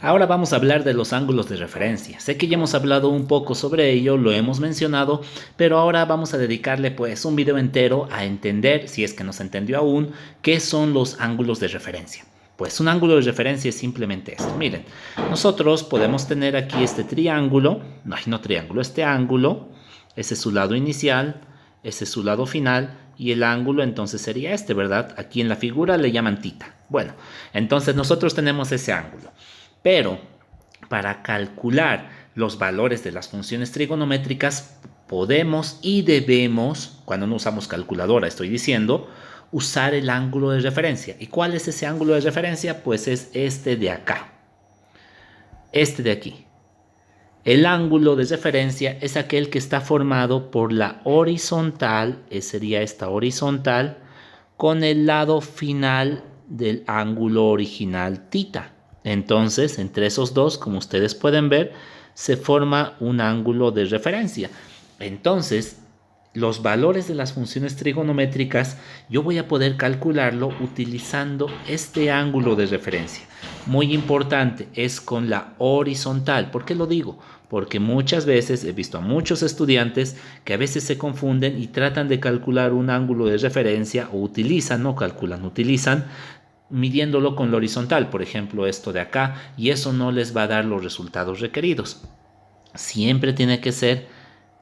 Ahora vamos a hablar de los ángulos de referencia. Sé que ya hemos hablado un poco sobre ello, lo hemos mencionado, pero ahora vamos a dedicarle pues un video entero a entender, si es que no se entendió aún, qué son los ángulos de referencia. Pues un ángulo de referencia es simplemente esto. Miren, nosotros podemos tener aquí este triángulo, no triángulo, este ángulo, ese es su lado inicial, ese es su lado final, y el ángulo entonces sería este, ¿verdad? Aquí en la figura le llaman tita. Bueno, entonces nosotros tenemos ese ángulo. Pero para calcular los valores de las funciones trigonométricas podemos y debemos, cuando no usamos calculadora estoy diciendo, usar el ángulo de referencia. ¿Y cuál es ese ángulo de referencia? Pues es este de acá, este de aquí. El ángulo de referencia es aquel que está formado por la horizontal, sería esta horizontal, con el lado final del ángulo original θ. Entonces, entre esos dos, como ustedes pueden ver, se forma un ángulo de referencia. Entonces, los valores de las funciones trigonométricas, yo voy a poder calcularlo utilizando este ángulo de referencia. Muy importante, es con la horizontal. ¿Por qué lo digo? Porque muchas veces he visto a muchos estudiantes que a veces se confunden y tratan de calcular un ángulo de referencia o utilizan, no calculan, utilizan midiéndolo con la horizontal, por ejemplo esto de acá, y eso no les va a dar los resultados requeridos. Siempre tiene que ser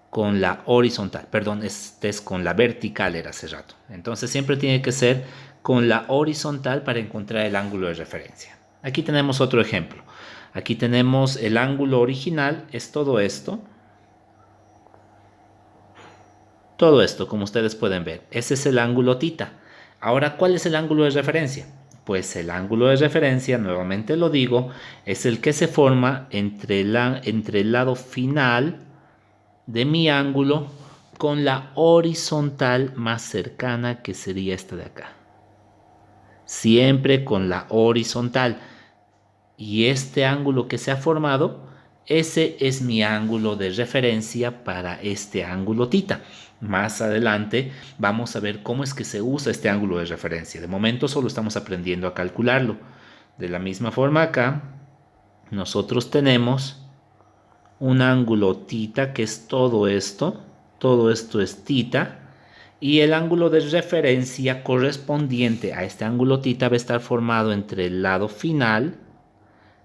con la horizontal, perdón, este es con la vertical, era hace rato. Entonces siempre tiene que ser con la horizontal para encontrar el ángulo de referencia. Aquí tenemos otro ejemplo. Aquí tenemos el ángulo original, es todo esto. Todo esto, como ustedes pueden ver, ese es el ángulo θ. Ahora, ¿cuál es el ángulo de referencia? Pues el ángulo de referencia, nuevamente lo digo, es el que se forma entre el lado final de mi ángulo con la horizontal más cercana, que sería esta de acá. Siempre con la horizontal. Y este ángulo que se ha formado, ese es mi ángulo de referencia para este ángulo θ. Más adelante vamos a ver cómo es que se usa este ángulo de referencia. De momento solo estamos aprendiendo a calcularlo. De la misma forma acá, nosotros tenemos un ángulo θ, que es todo esto. Todo esto es θ. Y el ángulo de referencia correspondiente a este ángulo θ va a estar formado entre el lado final,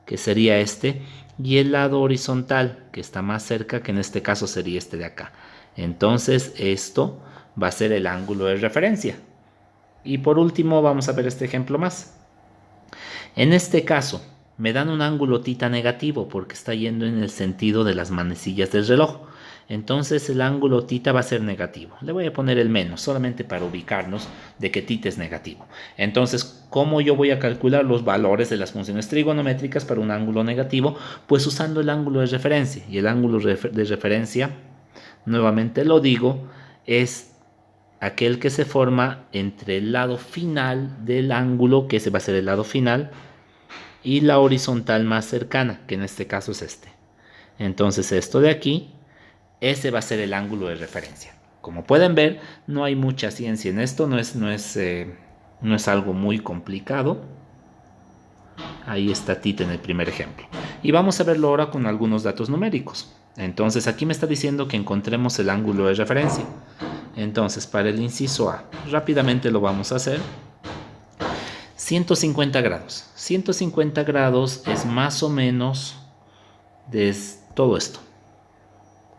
que sería este, y el lado horizontal, que está más cerca, que en este caso sería este de acá. Entonces esto va a ser el ángulo de referencia. Y por último vamos a ver este ejemplo más. En este caso me dan un ángulo θ negativo porque está yendo en el sentido de las manecillas del reloj. Entonces el ángulo θ va a ser negativo. Le voy a poner el menos, solamente para ubicarnos de que θ es negativo. Entonces, ¿cómo yo voy a calcular los valores de las funciones trigonométricas para un ángulo negativo? Pues usando el ángulo de referencia. Y el ángulo de referencia, nuevamente lo digo, es aquel que se forma entre el lado final del ángulo, que ese va a ser el lado final, y la horizontal más cercana, que en este caso es este. Entonces esto de aquí, ese va a ser el ángulo de referencia. Como pueden ver, no hay mucha ciencia en esto, no es algo muy complicado. Ahí está θ en el primer ejemplo. Y vamos a verlo ahora con algunos datos numéricos. Entonces aquí me está diciendo que encontremos el ángulo de referencia. Entonces para el inciso A, rápidamente lo vamos a hacer. 150 grados. 150 grados es más o menos de todo esto.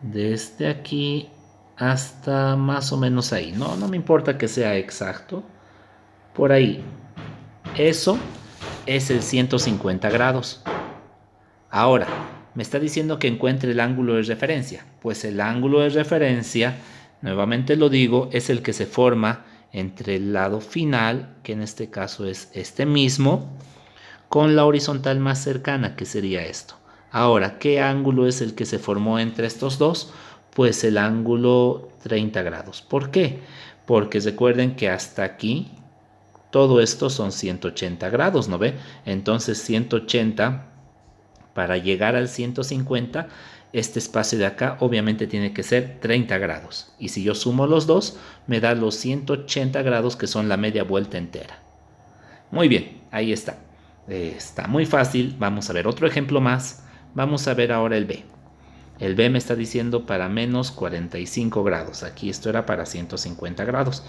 Desde aquí hasta más o menos ahí. No me importa que sea exacto. Por ahí. Eso es el 150 grados. Ahora, me está diciendo que encuentre el ángulo de referencia. Pues el ángulo de referencia, nuevamente lo digo, es el que se forma entre el lado final, que en este caso es este mismo, con la horizontal más cercana, que sería esto. Ahora, ¿qué ángulo es el que se formó entre estos dos? Pues el ángulo 30 grados. ¿Por qué? Porque recuerden que hasta aquí todo esto son 180 grados, ¿no ve? Entonces 180, para llegar al 150, este espacio de acá obviamente tiene que ser 30 grados. Y si yo sumo los dos, me da los 180 grados, que son la media vuelta entera. Muy bien, ahí está. Está muy fácil. Vamos a ver otro ejemplo más. Vamos a ver ahora el B. El B me está diciendo para menos 45 grados. Aquí esto era para 150 grados.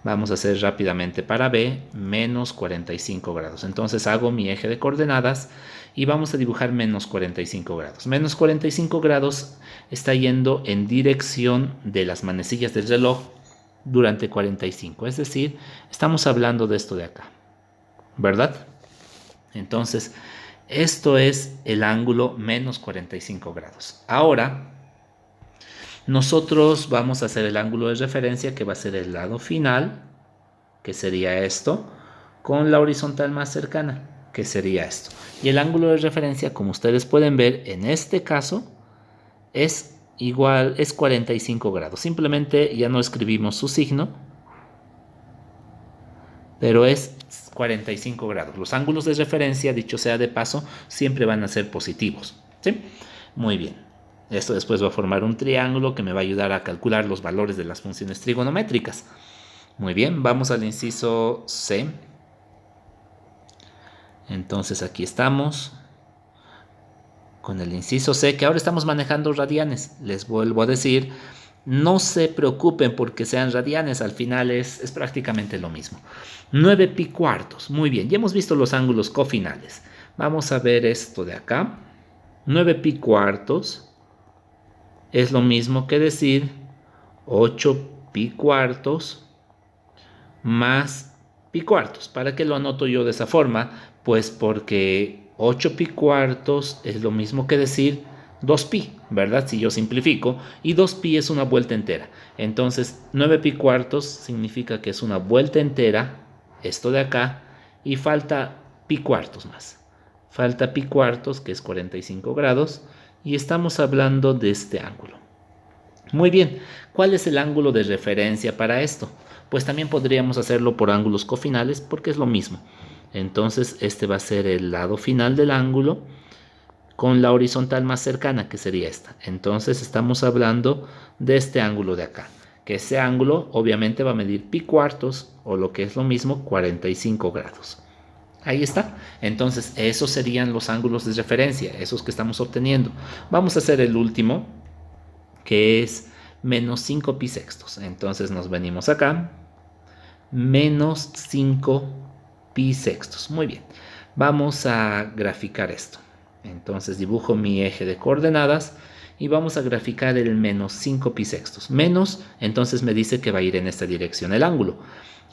Vamos a hacer rápidamente para B menos 45 grados. Entonces hago mi eje de coordenadas y vamos a dibujar menos 45 grados. Menos 45 grados está yendo en dirección de las manecillas del reloj durante 45. Es decir, estamos hablando de esto de acá, ¿verdad? Entonces, esto es el ángulo menos 45 grados. Ahora, nosotros vamos a hacer el ángulo de referencia, que va a ser el lado final, que sería esto, con la horizontal más cercana, que sería esto. Y el ángulo de referencia, como ustedes pueden ver, en este caso, es igual, es 45 grados. Simplemente ya no escribimos su signo, pero es 45 grados. Los ángulos de referencia, dicho sea de paso, siempre van a ser positivos, ¿sí? Muy bien. Esto después va a formar un triángulo que me va a ayudar a calcular los valores de las funciones trigonométricas. Muy bien, vamos al inciso C. Entonces aquí estamos con el inciso C, que ahora estamos manejando radianes. Les vuelvo a decir, no se preocupen porque sean radianes, al final es prácticamente lo mismo. 9 pi cuartos, muy bien, ya hemos visto los ángulos cofinales. Vamos a ver esto de acá. 9 pi cuartos es lo mismo que decir 8 pi cuartos más pi cuartos. ¿Para qué lo anoto yo de esa forma? Pues porque 8 pi cuartos es lo mismo que decir 2pi, ¿verdad? Si yo simplifico, y 2pi es una vuelta entera. Entonces, 9 pi cuartos significa que es una vuelta entera, esto de acá, y falta pi cuartos más. Falta pi cuartos, que es 45 grados, y estamos hablando de este ángulo. Muy bien, ¿cuál es el ángulo de referencia para esto? Pues también podríamos hacerlo por ángulos cofinales porque es lo mismo. Entonces este va a ser el lado final del ángulo con la horizontal más cercana, que sería esta. Entonces estamos hablando de este ángulo de acá, que ese ángulo obviamente va a medir pi cuartos, o lo que es lo mismo, 45 grados. Ahí está. Entonces esos serían los ángulos de referencia, esos que estamos obteniendo. Vamos a hacer el último, que es menos 5 pi sextos. Entonces nos venimos acá, menos 5 pi sextos. Muy bien, vamos a graficar esto. Entonces dibujo mi eje de coordenadas y vamos a graficar el menos 5 pi sextos. Menos, entonces me dice que va a ir en esta dirección el ángulo.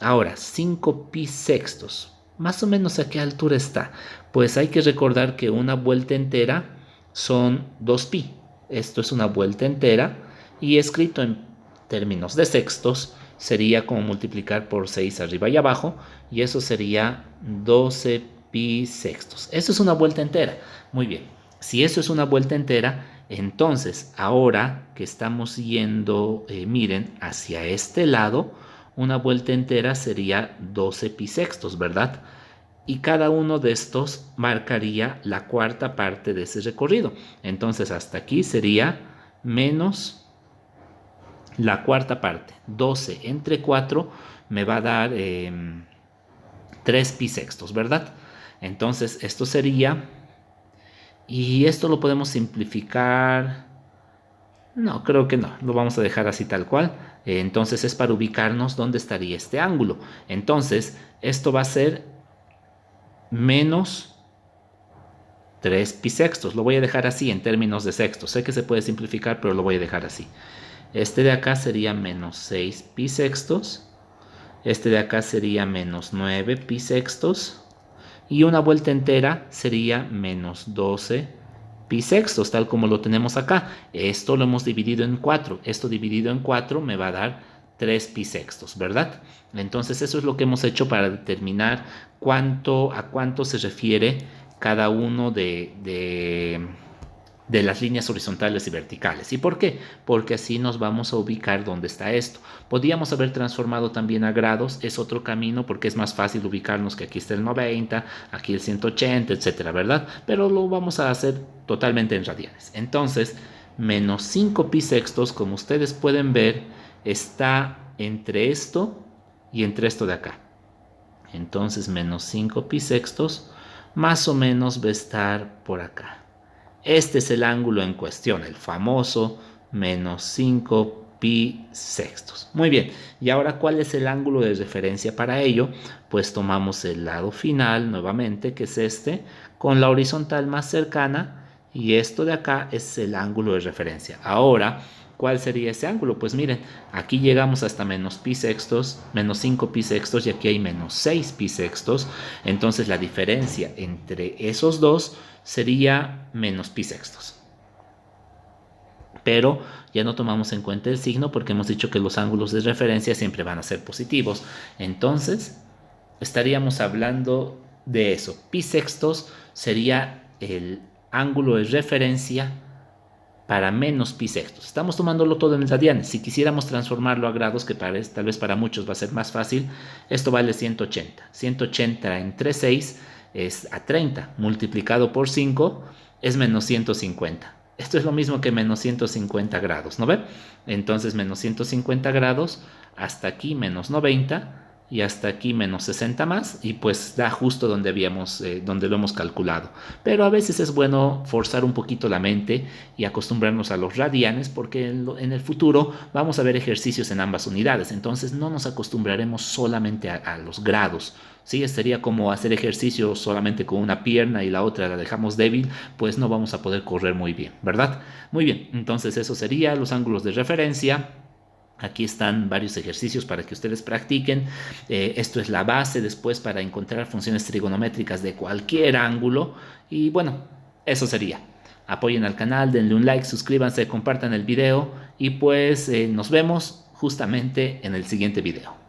Ahora, 5 pi sextos, más o menos ¿a qué altura está? Pues hay que recordar que una vuelta entera son 2 pi. Esto es una vuelta entera y escrito en términos de sextos sería como multiplicar por 6 arriba y abajo, y eso sería 12 pi sextos. Eso es una vuelta entera. Muy bien, si eso es una vuelta entera, entonces ahora que estamos yendo, miren, hacia este lado, una vuelta entera sería 12 pi sextos, ¿verdad? Y cada uno de estos marcaría la cuarta parte de ese recorrido. Entonces hasta aquí sería menos la cuarta parte. 12 entre 4 me va a dar 3 pi sextos, ¿verdad? Entonces esto sería, y esto lo podemos simplificar. No, creo que no, lo vamos a dejar así tal cual. Entonces es para ubicarnos dónde estaría este ángulo. Entonces esto va a ser menos 3 pi sextos. Lo voy a dejar así en términos de sextos. Sé que se puede simplificar, pero lo voy a dejar así. Este de acá sería menos 6 pi sextos. Este de acá sería menos 9 pi sextos. Y una vuelta entera sería menos 12 pi sextos, tal como lo tenemos acá. Esto lo hemos dividido en 4. Esto dividido en 4 me va a dar 3 pi sextos, ¿verdad? Entonces eso es lo que hemos hecho para determinar a cuánto se refiere cada uno de las líneas horizontales y verticales. ¿Y por qué? Porque así nos vamos a ubicar dónde está esto. Podríamos haber transformado también a grados, es otro camino porque es más fácil ubicarnos que aquí está el 90, aquí el 180, etcétera, ¿verdad? Pero lo vamos a hacer totalmente en radianes. Entonces, menos 5 pi sextos, como ustedes pueden ver, está entre esto y entre esto de acá. Entonces, menos 5 pi sextos más o menos va a estar por acá. Este es el ángulo en cuestión, el famoso menos 5 pi sextos. Muy bien, y ahora, ¿cuál es el ángulo de referencia para ello? Pues tomamos el lado final nuevamente, que es este, con la horizontal más cercana, y esto de acá es el ángulo de referencia. Ahora, ¿cuál sería ese ángulo? Pues miren, aquí llegamos hasta menos pi sextos, menos 5 pi sextos, y aquí hay menos 6 pi sextos. Entonces la diferencia entre esos dos sería menos pi sextos. Pero ya no tomamos en cuenta el signo porque hemos dicho que los ángulos de referencia siempre van a ser positivos. Entonces estaríamos hablando de eso. Pi sextos sería el ángulo de referencia para menos pi sextos. Estamos tomándolo todo en radianes. Si quisiéramos transformarlo a grados, que tal vez para muchos va a ser más fácil, esto vale 180. 180 entre 6 es a 30. Multiplicado por 5 es menos 150. Esto es lo mismo que menos 150 grados, ¿no ve? Entonces menos 150 grados, hasta aquí menos 90 y hasta aquí menos 60 más, y pues da justo donde donde lo hemos calculado. Pero a veces es bueno forzar un poquito la mente y acostumbrarnos a los radianes, porque en el futuro vamos a ver ejercicios en ambas unidades, entonces no nos acostumbraremos solamente a los grados. Sí, sería como hacer ejercicio solamente con una pierna y la otra la dejamos débil, pues no vamos a poder correr muy bien, ¿verdad? Muy bien, entonces eso sería los ángulos de referencia. Aquí están varios ejercicios para que ustedes practiquen. Esto es la base después para encontrar funciones trigonométricas de cualquier ángulo. Y bueno, eso sería. Apoyen al canal, denle un like, suscríbanse, compartan el video y pues nos vemos justamente en el siguiente video.